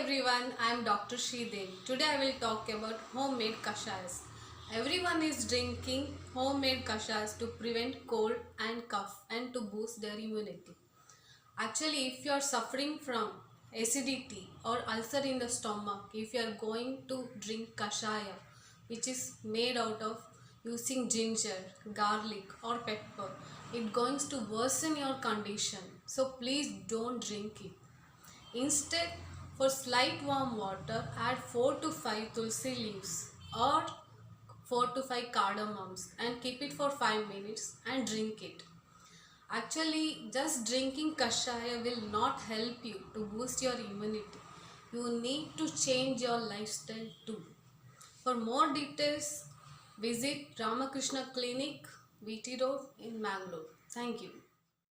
everyone, I am Dr. Sridevi. Today I will talk about homemade kashayas. Everyone is drinking homemade kashayas to prevent cold and cough and to boost their immunity. Actually, if you are suffering from acidity or ulcer in the stomach, if you are going to drink kashaya, which is made out of using ginger, garlic or pepper, it going to worsen your condition. So please don't drink it. Instead, for slight warm water, add 4 to 5 tulsi leaves or 4 to 5 cardamoms and keep it for 5 minutes and drink it. Actually, just drinking kashaya will not help you to boost your immunity. You need to change your lifestyle too. For more details, visit Ramakrishna Clinic, VT Road in Mangalore. Thank you.